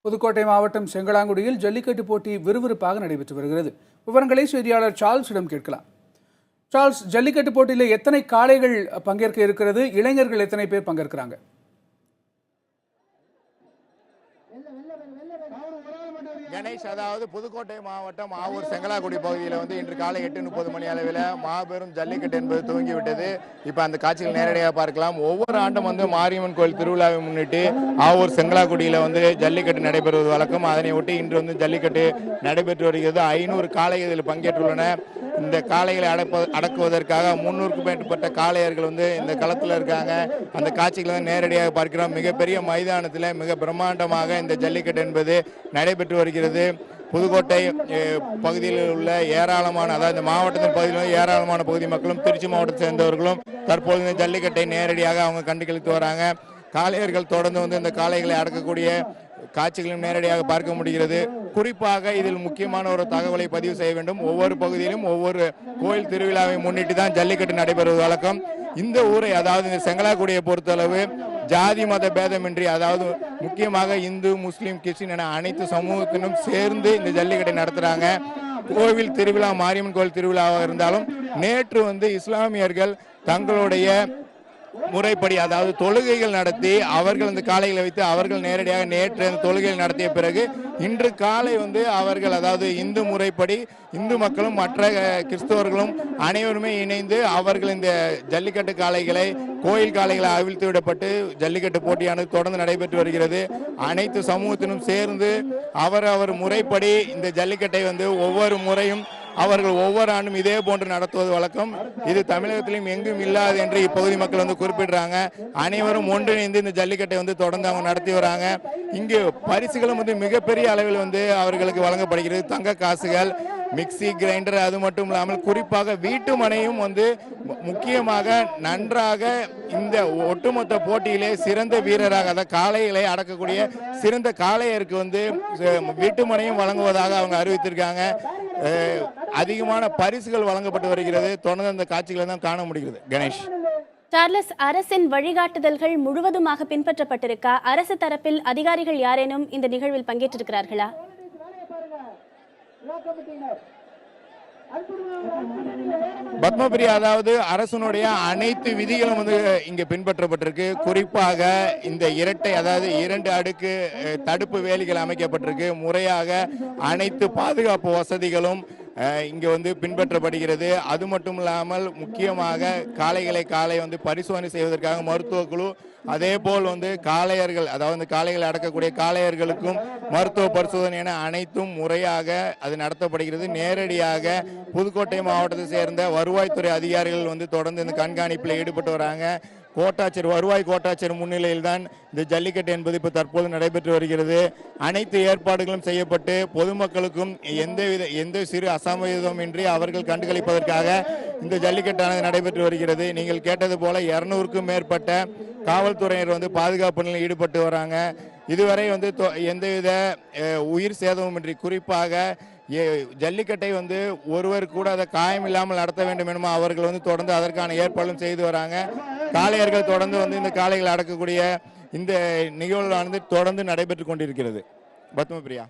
புதுக்கோட்டை மாவட்டம் செங்கலாங்குடியில் ஜல்லிக்கட்டு போட்டி விறுவிறுப்பாக நடைபெற்று வருகிறது. விவரங்களை செய்தியாளர் சார்ல்ஸிடம் கேட்கலாம். சார்ல்ஸ், ஜல்லிக்கட்டு போட்டியில் எத்தனை காளைகள் பங்கேற்க இருக்கிறது? இளைஞர்கள் எத்தனை பேர் பங்கேற்கிறாங்க? கணேஷ், அதாவது புதுக்கோட்டை மாவட்டம் ஆவூர் செங்கலாக்குடி பகுதியில் இன்று காலை 8:30 மணி அளவில் மாபெரும் ஜல்லிக்கட்டு என்பது துவங்கிவிட்டது. இப்போ அந்த காட்சிகள் நேரடியாக பார்க்கலாம். ஒவ்வொரு ஆண்டும் மாரியம்மன் கோயில் திருவிழாவை முன்னிட்டு ஆவூர் செங்கலாக்குடியில் ஜல்லிக்கட்டு நடைபெறுவது வழக்கம். அதனை ஒட்டி இன்று ஜல்லிக்கட்டு நடைபெற்று வருகிறது. 500 காளைகள் இதில் பங்கேற்றுள்ளன. இந்த காளைகளை அடக்குவதற்காக 300க்கும் மேற்பட்ட காளையர்கள் இந்த களத்தில் இருக்காங்க. அந்த காட்சிகளை நேரடியாக பார்க்கிறோம். மிகப்பெரிய மைதானத்தில் மிக பிரம்மாண்டமாக இந்த ஜல்லிக்கட்டு என்பது நடைபெற்று வருகிறது. புதுக்கோட்டை பகுதியில் உள்ள ஏராளமான, அதாவது இந்த மாவட்டத்தின் பகுதியில் ஏராளமான பகுதி மக்களும் திருச்சி மாவட்டத்தை சேர்ந்தவர்களும் தற்போது இந்த ஜல்லிக்கட்டை நேரடியாக அவங்க கண்டுகளித்து வராங்க. காளையர்கள் தொடர்ந்து இந்த காளைகளை அடக்கக்கூடிய காட்சிகளும் நேரடியாக பார்க்க முடிகிறது. குறிப்பாக இதில் முக்கியமான ஒரு தகவலை பதிவு செய்ய வேண்டும். ஒவ்வொரு பகுதியிலும் ஒவ்வொரு கோயில் திருவிழாவை முன்னிட்டு தான் ஜல்லிக்கட்டு நடைபெறுவது வழக்கம். இந்த ஊரை, அதாவது இந்த செங்கலாக்குடியை பொறுத்தளவு ஜாதி மத பேதமின்றி, அதாவது முக்கியமாக இந்து, முஸ்லீம், கிறிஸ்டின் என அனைத்து சமூகத்தினரும் சேர்ந்து இந்த ஜல்லிக்கட்டை நடத்துறாங்க. கோவில் திருவிழா, மாரியம்மன் கோவில் திருவிழாவாக இருந்தாலும் நேற்று இஸ்லாமியர்கள் தங்களுடைய முறைப்படி, அதாவது தொழுகைகள் நடத்தி அவர்கள் இந்த காளைகளை வைத்து அவர்கள் நேரடியாக நேற்று அந்த தொழுகைகள் நடத்திய பிறகு இன்று காலை அவர்கள், அதாவது இந்து முறைப்படி இந்து மக்களும் மற்ற கிறிஸ்தவர்களும் அனைவருமே இணைந்து அவர்கள் இந்த ஜல்லிக்கட்டு காளைகளை, கோயில் காளைகளை அவிழ்த்து விடப்பட்டு ஜல்லிக்கட்டு போட்டியானது தொடர்ந்து நடைபெற்று வருகிறது. அனைத்து சமூகத்தினும் சேர்ந்து அவர் முறைப்படி இந்த ஜல்லிக்கட்டை ஒவ்வொரு முறையும் அவர்கள் ஒவ்வொரு ஆண்டும் இதே போன்று நடத்துவது வழக்கம். இது தமிழகத்திலும் எங்கும் இல்லாது என்று இப்பகுதி மக்கள் குறிப்பிடுறாங்க. அனைவரும் ஒன்றிணைந்து இந்த ஜல்லிக்கட்டை தொடர்ந்து அவங்க நடத்தி வராங்க. இங்கு பரிசுகளும் மிகப்பெரிய அளவில் அவர்களுக்கு வழங்கப்படுகிறது. தங்க காசுகள், மிக்சி, கிரைண்டர், அது மட்டும் இல்லாமல் குறிப்பாக வீட்டு மனையும் முக்கியமாக நன்றாக இந்த ஒட்டுமொத்த போட்டியிலே சிறந்த வீரராக, அதாவது காளைகளை அடக்கக்கூடிய சிறந்த காளையருக்கு வீட்டு மனையும் வழங்குவதாக அவங்க அறிவித்திருக்காங்க. அதிகமான பரிசுகள் வழங்கப்பட்டு வருகிறது. தொடர்ந்து அந்த காட்சிகளை தான் காண முடிகிறது. கணேஷ், சார்லஸ், அரசின் வழிகாட்டுதல்கள் முழுவதுமாக பின்பற்றப்பட்டிருக்கா? அரசு தரப்பில் அதிகாரிகள் யாரேனும் இந்த நிகழ்வில் பங்கேற்றிருக்கிறார்களா? பத்மபிரியா, அதாவது அரசனுடைய அனைத்து விதிகளும் இங்க பின்பற்றப்பட்டிருக்கு. குறிப்பாக இந்த இரட்டை, அதாவது 2 அடுக்கு தடுப்பு வேலிகள் அமைக்கப்பட்டிருக்கு. முறையாக அனைத்து பாதுகாப்பு வசதிகளும் இங்க பின்பற்றப்படுகிறது. அது மட்டும் இல்லாமல் முக்கியமாக காளைகளை பரிசோதனை செய்வதற்காக மருத்துவ குழு, அதே போல் காளையர்கள், அதாவது காளைகளை அடக்கக்கூடிய காளையர்களுக்கும் மருத்துவ பரிசோதனை என அனைத்தும் முறையாக அது நடத்தப்படுகிறது. நேரடியாக புதுக்கோட்டை மாவட்டத்தை சேர்ந்த வருவாய்த்துறை அதிகாரிகள் தொடர்ந்து இந்த கண்காணிப்பில் ஈடுபட்டு வராங்க. வருவாய் கோட்டாட்சியர் முன்னிலையில் தான் இந்த ஜல்லிக்கட்டு என்பது இப்போ தற்போது நடைபெற்று வருகிறது. அனைத்து ஏற்பாடுகளும் செய்யப்பட்டு பொதுமக்களுக்கும் எந்த சிறு அசம்பாவிதமின்றி அவர்கள் கண்டுகளிப்பதற்காக இந்த ஜல்லிக்கட்டானது நடைபெற்று வருகிறது. நீங்கள் கேட்டது போல 200க்கும் மேற்பட்ட காவல்துறையினர் பாதுகாப்பு நிலையில் ஈடுபட்டு வராங்க. இதுவரை எந்தவித உயிர் சேதமுமின்றி, குறிப்பாக ஜல்லிக்கட்டை ஒருவர் கூட அதை காயம் இல்லாமல் நடத்த வேண்டும் எனமோ அவர்கள் தொடர்ந்து அதற்கான ஏற்பாடும் செய்து வராங்க. காளையர்கள் தொடர்ந்து இந்த காளைகளை அடக்கக்கூடிய இந்த நிகழ்வானது தொடர்ந்து நடைபெற்றுக் கொண்டிருக்கிறது. பத்மபிரியா.